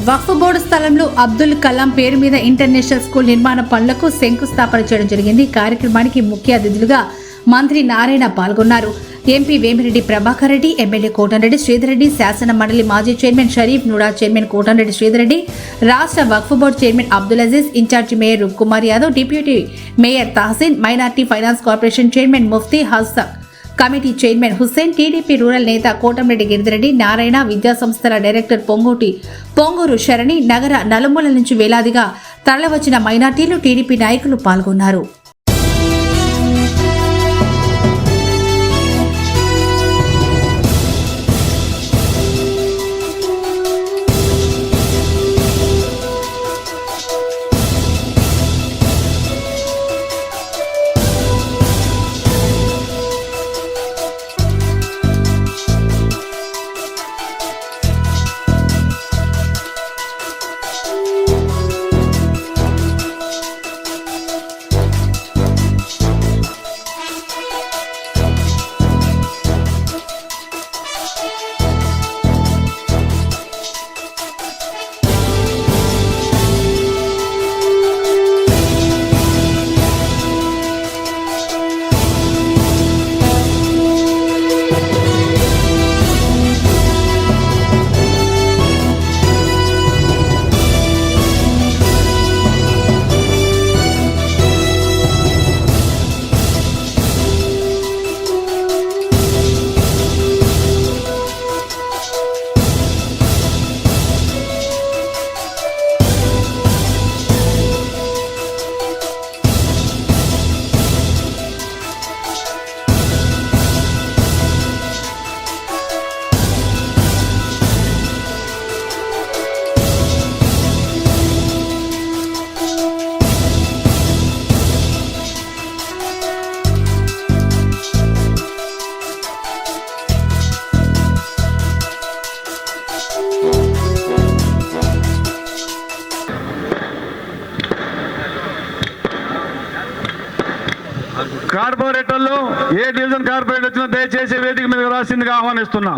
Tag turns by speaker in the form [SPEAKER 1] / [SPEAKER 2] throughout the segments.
[SPEAKER 1] వక్ఫ్ board స్థలంలో అబ్దుల్ కలాం పేరు మీద ఇంటర్నేషనల్ స్కూల్ నిర్మాణ పనులకు శంకుస్థాపన చేయడం జరిగింది. కార్యక్రమానికి ముఖ్య అతిథులుగా మంత్రి నారాయణ పాల్గొన్నారు. ఎంపీ వేమిరెడ్డి ప్రభాకర్ రెడ్డి, ఎమ్మెల్యే కోటంరెడ్డి శ్రీధర్రెడ్డి, శాసన మండలి మాజీ chairman Sharif, NUDA chairman Kotamreddy Sridhar Reddy, రాష్ట్ర వక్ఫ్ board chairman Abdul Aziz, incharge mayor Roopkumar Yadav, deputy mayor Tahseen, minority finance corporation chairman Mufti Hassak, committee chairman Hussain, TDP rural నేత కోటంరెడ్డి గిరిధరెడ్డి, నారాయణ, విద్యాసంస్థల డైరెక్టర్ పొంగూరు శరణి, నగర నలుమూల నుంచి వేలాదిగా తరలివచ్చిన మైనార్టీలు, టీడీపీ నాయకులు పాల్గొన్నారు.
[SPEAKER 2] కార్పొరేటర్లు ఏ డివిజన్ కార్పొరేటర్ వచ్చినా దయచేసి వేదిక మీద రాసిందిగా ఆహ్వానిస్తున్నా.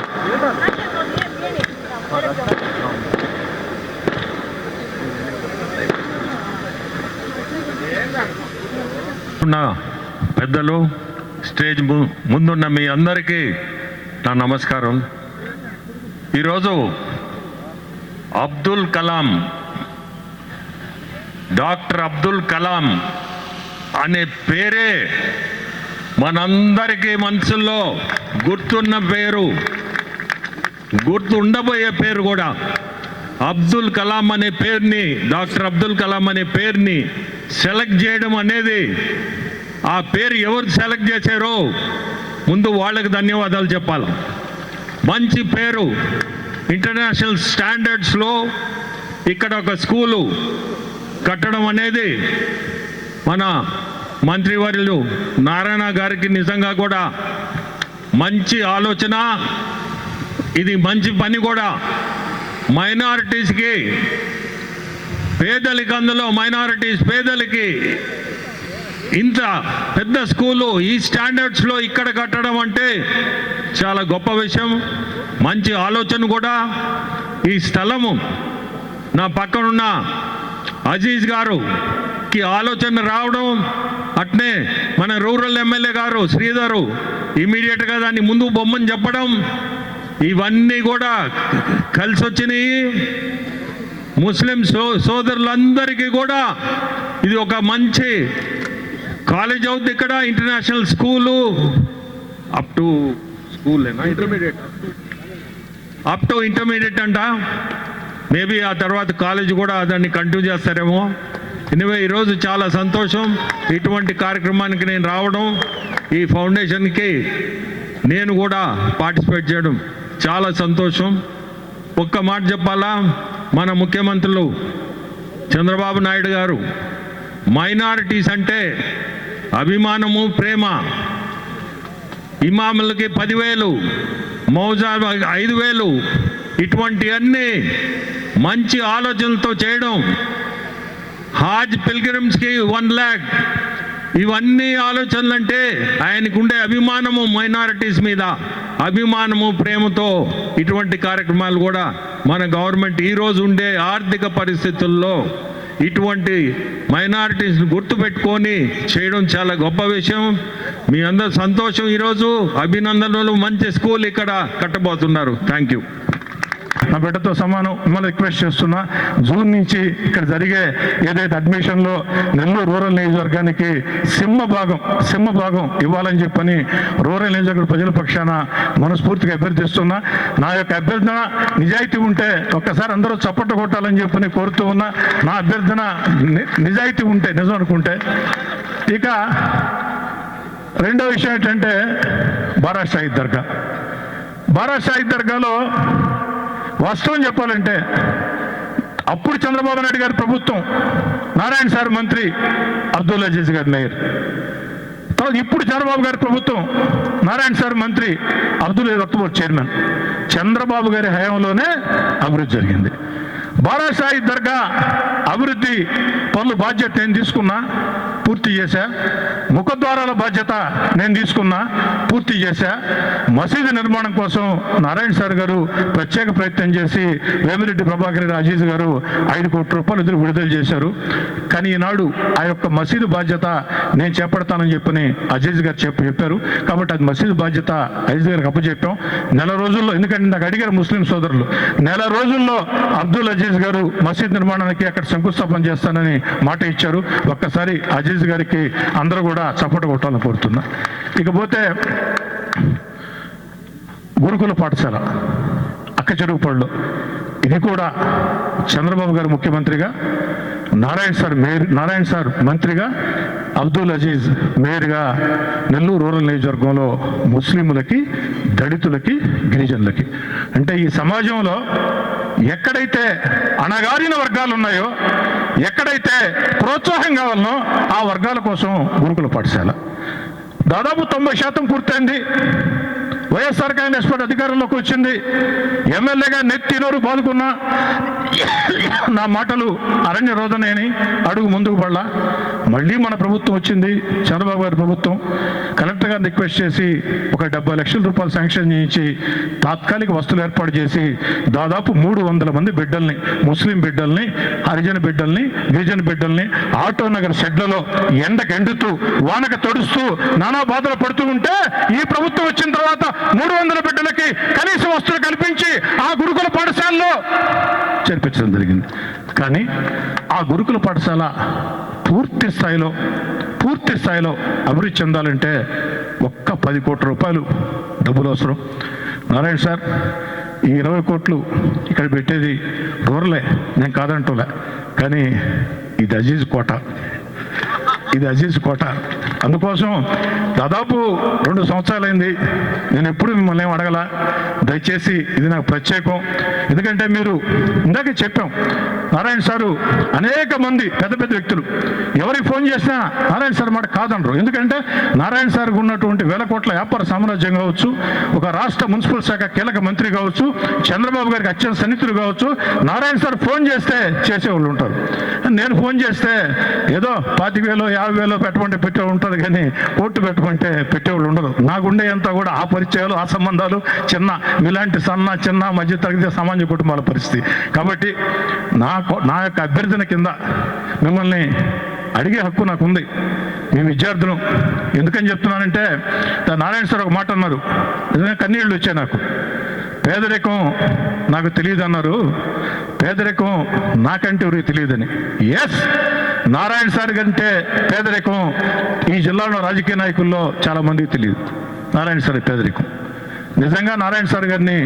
[SPEAKER 2] పెద్దలు, స్టేజ్ ముందున్న మీ అందరికీ నా నమస్కారం. ఈరోజు అబ్దుల్ కలాం, డాక్టర్ అబ్దుల్ కలాం అనే పేరే మనందరికీ మనసుల్లో గుర్తున్న పేరు, గుర్తు ఉండబోయే పేరు కూడా. అబ్దుల్ కలాం అనే పేరుని, డాక్టర్ అబ్దుల్ కలాం అనే పేరుని సెలెక్ట్ చేయడం అనేది, ఆ పేరు ఎవరు సెలెక్ట్ చేశారో ముందు వాళ్ళకి ధన్యవాదాలు చెప్పాలి. మంచి పేరు, ఇంటర్నేషనల్ స్టాండర్డ్స్లో ఇక్కడ ఒక స్కూలు కట్టడం అనేది మన మంత్రివర్యులు నారాయణ గారికి నిజంగా కూడా మంచి ఆలోచన, ఇది మంచి పని కూడా. మైనారిటీస్కి, పేదలకి, అందులో మైనారిటీస్ పేదలకి ఇంత పెద్ద స్కూలు ఈ స్టాండర్డ్స్లో ఇక్కడ కట్టడం అంటే చాలా గొప్ప విషయం, మంచి ఆలోచన కూడా. ఈ స్థలము నా పక్కనున్న అజీజ్ గారుకి ఆలోచన రావడం, అట్నే మన రూరల్ ఎమ్మెల్యే గారు శ్రీధరు ఇమీడియట్గా దాన్ని ముందు బొమ్మని చెప్పడం, ఇవన్నీ కూడా కలిసి వచ్చినాయి. ముస్లిం సోదరులందరికీ కూడా ఇది ఒక మంచి కాలేజ్ అవుతుంది. ఇక్కడ international school up to intermediate అంట. మేబీ ఆ తర్వాత కాలేజ్ కూడా దాన్ని కంటిన్యూ చేస్తారేమో. ఎనివే, ఈరోజు చాలా సంతోషం ఇటువంటి కార్యక్రమానికి నేను రావడం, ఈ ఫౌండేషన్కి నేను కూడా పార్టిసిపేట్ చేయడం చాలా సంతోషం. ఒక్క మాట చెప్పాలా, మన ముఖ్యమంత్రులు చంద్రబాబు నాయుడు గారు మైనారిటీస్ అంటే అభిమానము, ప్రేమ. ఇమాములకి 10,000, మౌజా 5,000, ఇటువంటి అన్ని మంచి ఆలోచనలతో చేయడం. హాజ్ పిల్గ్రిమ్స్కి 1 lakh, ఇవన్నీ ఆలోచనలు అంటే ఆయనకుండే అభిమానము, మైనారిటీస్ మీద అభిమానము, ప్రేమతో ఇటువంటి కార్యక్రమాలు కూడా మన గవర్నమెంట్ ఈరోజు ఉండే ఆర్థిక పరిస్థితుల్లో ఇటువంటి మైనారిటీస్ని గుర్తుపెట్టుకొని చేయడం చాలా గొప్ప విషయం. మీ అందరూ సంతోషం. ఈరోజు అభినందనలు. మంచి స్కూల్ ఇక్కడ కట్టబోతున్నారు. Thank you.
[SPEAKER 3] నా బిడ్డతో సమానం. మిమ్మల్ని రిక్వెస్ట్ చేస్తున్నా, జూన్ నుంచి ఇక్కడ జరిగే ఏదైతే అడ్మిషన్లో నెల్లూరు రూరల్ నియోజకవర్గానికి సింహభాగం ఇవ్వాలని చెప్పని రూరల్ నియోజకవర్గ ప్రజల పక్షాన మనస్ఫూర్తిగా అభ్యర్థిస్తున్నా. నా యొక్క అభ్యర్థన నిజాయితీ ఉంటే ఒక్కసారి అందరూ చప్పట్లు కొట్టాలని చెప్పని కోరుతూ ఉన్నా. నా అభ్యర్థన నిజాయితీ ఉంటే, నిజం అనుకుంటే. ఇక రెండో విషయం ఏంటంటే బారా షాహిద్ దర్గాలో వాస్తవం చెప్పాలంటే అప్పుడు చంద్రబాబు నాయుడు గారి ప్రభుత్వం, నారాయణ సార్ మంత్రి, అబ్దుల్ అజీజ్ గారు మేయర్. తర్వాత ఇప్పుడు చంద్రబాబు గారి ప్రభుత్వం, నారాయణ సార్ మంత్రి, అబ్దుల్ వక్త్ చైర్మన్. చంద్రబాబు గారి హయాంలోనే అభివృద్ధి జరిగింది. బారా షాహిద్ దర్గా అభివృద్ధి పనులు బాధ్యత నేను తీసుకున్నా, పూర్తి చేశా. ముఖద్వారాల బాధ్యత నేను తీసుకున్నా, పూర్తి చేశా. మసీదు నిర్మాణం కోసం నారాయణ సార్ గారు ప్రత్యేక ప్రయత్నం చేసి వేమిరెడ్డి ప్రభాకర్ అజీజ్ గారు 5 కోట్ల రూపాయలు ఎదురు విడుదల చేశారు. కానీ ఈనాడు ఆ యొక్క మసీదు బాధ్యత నేను చేపడతానని చెప్పని అజీజ్ గారు చెప్పారు. కాబట్టి అది మసీదు బాధ్యత అజీజ్ గారికి అప్పచెప్పాం. నెల రోజుల్లో, ఎందుకంటే నాకు అడిగారు ముస్లిం సోదరులు, నెల రోజుల్లో అబ్దుల్ అజీజ్ గారు మసీద్ నిర్మాణానికి అక్కడ శంకుస్థాపన చేస్తానని మాట ఇచ్చారు. ఒక్కసారి అజీజ్ గారికి అందరూ కూడా సపోర్ట్ కొట్టాలని కోరుతున్నా. ఇకపోతే గురుకుల పాఠశాల అక్కచెరువుపాడులో, ఇది కూడా చంద్రబాబు గారు ముఖ్యమంత్రిగా, నారాయణ సార్ మంత్రిగా, అబ్దుల్ అజీజ్ మేయర్గా నెల్లూరు రూరల్ నియోజకవర్గంలో ముస్లింలకి, దళితులకి, గిరిజనులకి, అంటే ఈ సమాజంలో ఎక్కడైతే అణగారిన వర్గాలు ఉన్నాయో, ఎక్కడైతే ప్రోత్సాహం కావాలనో ఆ వర్గాల కోసం గురుకుల పాఠశాల దాదాపు 90% పూర్తయింది. వైఎస్ఆర్ కాంగ్రెస్ పార్టీ అధికారంలోకి వచ్చింది. ఎమ్మెల్యేగా నెత్తినోరు బాదుకున్నా నా మాటలు అరణ్య రోదనేని అడుగు ముందుకు పడలా. మళ్ళీ మన ప్రభుత్వం వచ్చింది, చంద్రబాబు గారి ప్రభుత్వం. కలెక్టర్ గారిని రిక్వెస్ట్ చేసి ఒక 70 లక్షల రూపాయలు శాంక్షన్ చేయించి తాత్కాలిక వస్తువులు ఏర్పాటు చేసి దాదాపు 300 మంది బిడ్డల్ని, ముస్లిం బిడ్డల్ని, హరిజన బిడ్డల్ని, గిరిజన బిడ్డల్ని ఆటో నగర్ షెడ్లలో ఎండకెండుతూ వానక తడుస్తూ నానా బాధలు పడుతూ ఉంటే ఈ ప్రభుత్వం వచ్చిన తర్వాత 300 బిడ్డలకి కనీస వస్తువులు కల్పించి ఆ గురుకుల పాఠశాలలో చేర్పించడం జరిగింది. కానీ ఆ గురుకుల పాఠశాల పూర్తి స్థాయిలో అభివృద్ధి చెందాలంటే ఒక్క 10 కోట్ల రూపాయలు డబ్బులు అవసరం. నారాయణ సార్, ఈ 20 కోట్లు ఇక్కడ పెట్టేది రూరలే, నేను కాదంటోలే. కానీ ఇది అజీజ్ కోట. అందుకోసం దాదాపు 2 సంవత్సరాలైంది. నేను ఎప్పుడు మిమ్మల్ని ఏం అడగల. దయచేసి ఇది నాకు ప్రత్యేకం. ఎందుకంటే మీరు ఇందాకే చెప్పాం, నారాయణ సారు అనేక మంది పెద్ద వ్యక్తులు ఎవరికి ఫోన్ చేసినా నారాయణ సార్ మాట కాదనరు. ఎందుకంటే నారాయణ సార్కి ఉన్నటువంటి 1000 కోట్ల వ్యాపార సామ్రాజ్యం కావచ్చు, ఒక రాష్ట్ర మున్సిపల్ శాఖ కీలక మంత్రి కావచ్చు, చంద్రబాబు గారికి అత్యంత సన్నిహితులు కావచ్చు, నారాయణ సార్ ఫోన్ చేస్తే చేసేవాళ్ళు ఉంటారు. నేను ఫోన్ చేస్తే ఏదో 25,000 50,000 పెట్టేవాళ్ళు ఉంటారు, కానీ కోర్టు పెట్టమంటే పెట్టేవాళ్ళు ఉండరు. నాకుండే అంతా కూడా ఆ పరిచయాలు, ఆ సంబంధాలు, మీలాంటి చిన్న మధ్య తరగతి సామాన్య కుటుంబాల పరిస్థితి. కాబట్టి నా యొక్క అభ్యర్థన కింద మిమ్మల్ని అడిగే హక్కు నాకుంది. మీ విద్యార్థులు ఎందుకని చెప్తున్నానంటే, నారాయణ సార్ ఒక మాట అన్నారు, నిజంగా కన్నీళ్ళు వచ్చాయి నాకు. పేదరికం నాకు తెలియదు అన్నారు, పేదరికం నాకంటే ఎవరికి తెలియదని. ఎస్, నారాయణ సార్ కంటే పేదరికం ఈ జిల్లాలో రాజకీయ నాయకుల్లో చాలా మందికి తెలియదు. నారాయణ సార్ పేదరికం నిజంగా. నారాయణ సార్ గారిని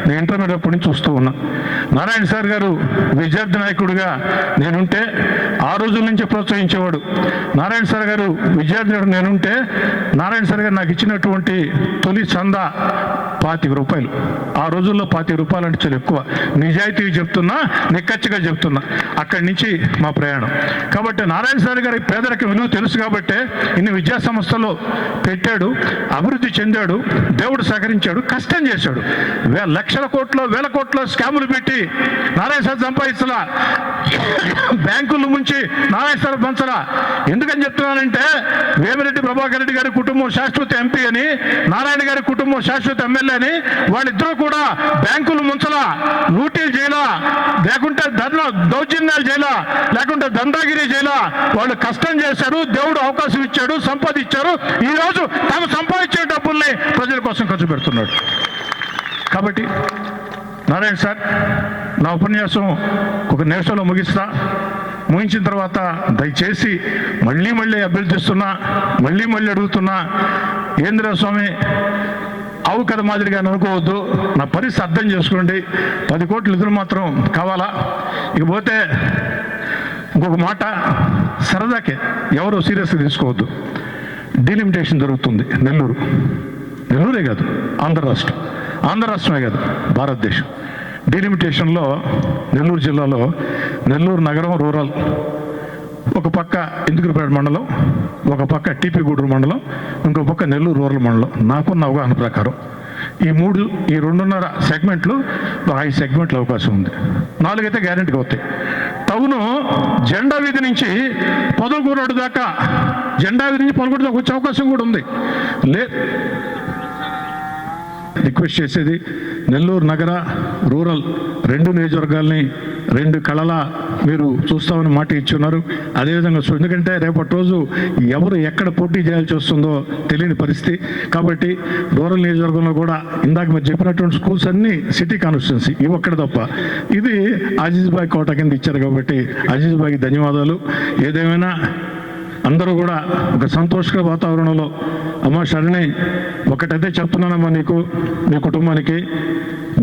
[SPEAKER 3] నేను ఇంటర్మీడియట్ అప్పటి నుంచి చూస్తూ ఉన్నా. నారాయణ సార్ గారు విద్యార్థి నాయకుడిగా నేనుంటే ఆ రోజుల నుంచి ప్రోత్సహించేవాడు. నారాయణ సార్ గారు విద్యార్థి నేనుంటే నారాయణ సార్ గారు నాకు ఇచ్చినటువంటి తొలి చందా 25 రూపాయలు. ఆ రోజుల్లో 25 రూపాయలు అంటే చాలా ఎక్కువ. నిజాయితీ చెప్తున్నా, నిక్కచ్చిగా చెప్తున్నా. అక్కడి నుంచి మా ప్రయాణం. కాబట్టి నారాయణ సార్ గారి పేదరిక విలువ తెలుసు కాబట్టి ఇన్ని విద్యా సంస్థలు పెట్టాడు, అభివృద్ధి చెందాడు, దేవుడు సహకరించాడు. కష్టం చేశాడు. లక్షల కోట్లు వేల కోట్ల స్కాములు పెట్టి నారాయణ సార్ సంపాదించలా, బ్యాంకుల నుంచి నారాయణ సార్ పంచలా. ఎందుకని చెప్తున్నానంటే వేమిరెడ్డి ప్రభాకర్ రెడ్డి గారి కుటుంబం శాశ్వత ఎంపీ అని, నారాయణ గారి కుటుంబం శాశ్వత ఎమ్మెల్యే అని, వాళ్ళిద్దరూ కూడా బ్యాంకులు ముంచలా, లూటీలు చేయలా, లేకుంటే దౌర్జన్యాలు చేయలా, లేకుంటే దందాగిరి చేయలా. వాళ్ళు కష్టం చేశారు, దేవుడు అవకాశం ఇచ్చాడు, సంపాదించారు. ఈరోజు తాము సంపాదించే డబ్బుల్ని ప్రజల కోసం ఖర్చు పెడుతున్నాడు. కాబట్టి నారాయణ సార్, నా ఉపన్యాసం ఒక నిమిషంలో ముగించిన తర్వాత దయచేసి మళ్ళీ అభ్యర్థిస్తున్నా, మళ్ళీ అడుగుతున్నా, ఏంద్ర స్వామి ఆవు కథ మాదిరిగా అనుకోవద్దు, నా పరిస్థితి అర్థం చేసుకోండి. 10 కోట్ల నిధులు మాత్రం కావాలా. ఇకపోతే ఇంకొక మాట, సరదాకే ఎవరో సీరియస్గా తీసుకోవద్దు. డీలిమిటేషన్ జరుగుతుంది నెల్లూరే కాదు, ఆంధ్ర రాష్ట్రమే కాదు, భారతదేశం. డీలిమిటేషన్లో నెల్లూరు జిల్లాలో నెల్లూరు నగరం రూరల్ ఒక పక్క ఇందుకులపేట మండలం, ఒక పక్క టీపీ గూడూరు మండలం, ఇంకో పక్క నెల్లూరు రూరల్ మండలం. నాకున్న అవగాహన ప్రకారం ఈ 2.5 సెగ్మెంట్లు, ఒక 5 సెగ్మెంట్ల అవకాశం ఉంది. 4 అయితే గ్యారెంటీగా అవుతాయి. టౌను జెండా వీధి నుంచి పొదలకూరు దాకా, జెండా వీధి నుంచి పొదలకూరు దాకా వచ్చే అవకాశం కూడా ఉంది. రిక్వెస్ట్ చేసేది, నెల్లూరు నగర రూరల్ 2 నియోజకవర్గాల్ని 2 కళలా మీరు చూస్తామని మాట ఇచ్చున్నారు. అదేవిధంగా ఎందుకంటే రేపటి రోజు ఎవరు ఎక్కడ పోటీ చేయాల్సి వస్తుందో తెలియని పరిస్థితి. కాబట్టి రూరల్ నియోజకవర్గంలో కూడా ఇందాక మీరు చెప్పినటువంటి స్కూల్స్ అన్నీ సిటీ కాన్స్టిట్యున్సీ, ఇవి ఒక్కటి తప్ప. ఇది అజీజ్ బాయ్ కోట కింద ఇచ్చారు కాబట్టి అజీజ్ బాయ్కి ధన్యవాదాలు. ఏదేమైనా అందరూ కూడా ఒక సంతోషకర వాతావరణంలో, అమ్మ శరణి ఒకటైతే చెప్తున్నానమ్మా నీకు, మీ కుటుంబానికి,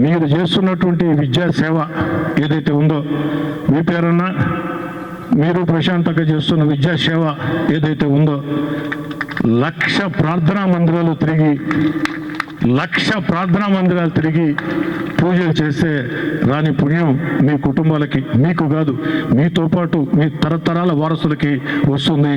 [SPEAKER 3] మీరు చేస్తున్నటువంటి విద్యా సేవ ఏదైతే ఉందో, మీ పేరన్నా మీరు ప్రశాంతంగా చేస్తున్న విద్యా సేవ ఏదైతే ఉందో, 1,00,000 ప్రార్థనా మందిరాలు తిరిగి పూజలు చేస్తే రాని పుణ్యం మీ కుటుంబాలకి, మీకు కాదు, మీతో పాటు మీ తరతరాల వారసులకి వస్తుంది.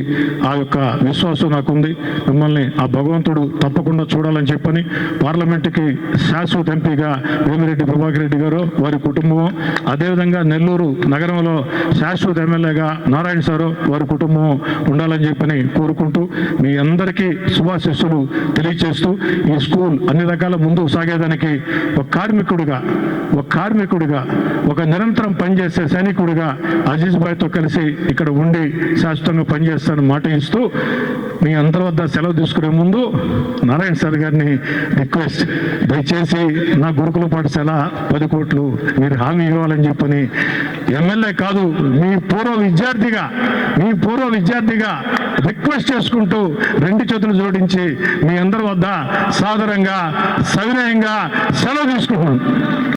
[SPEAKER 3] ఆ యొక్క విశ్వాసం నాకుంది. మిమ్మల్ని ఆ భగవంతుడు తప్పకుండా చూడాలని చెప్పని పార్లమెంటుకి శాశ్వత ఎంపీగా వేమిరెడ్డి ప్రభాకర్ రెడ్డి గారు, వారి కుటుంబం, అదేవిధంగా నెల్లూరు నగరంలో శాశ్వత ఎమ్మెల్యేగా నారాయణ సారు, వారి కుటుంబం ఉండాలని చెప్పని కోరుకుంటూ మీ అందరికీ శుభాశీస్సులు తెలియజేస్తూ, ఈ స్కూల్ అన్ని రకాల ముందుకు సాగేదానికి ఒక కార్మికుడిగా, ఒక నిరంతరం పనిచేసే సైనికుడిగా అజీజ్ బాయ్తో కలిసి ఇక్కడ ఉండి శాశ్వతంగా పనిచేస్తానని మాట ఇస్తూ, మీ అందరి వద్ద సెలవు తీసుకునే ముందు నారాయణ సార్ గారిని రిక్వెస్ట్, దయచేసి నా గురుకుల పాఠశాల 10 కోట్లు మీరు హామీ ఇవ్వాలని చెప్పని, ఎమ్మెల్యే కాదు, మీ పూర్వ విద్యార్థిగా రిక్వెస్ట్ చేసుకుంటూ 2 చేతులు జోడించి మీ అందరి వద్ద సాదరంగా సవినయంగా సెలవు తీసుకుంటున్నాను.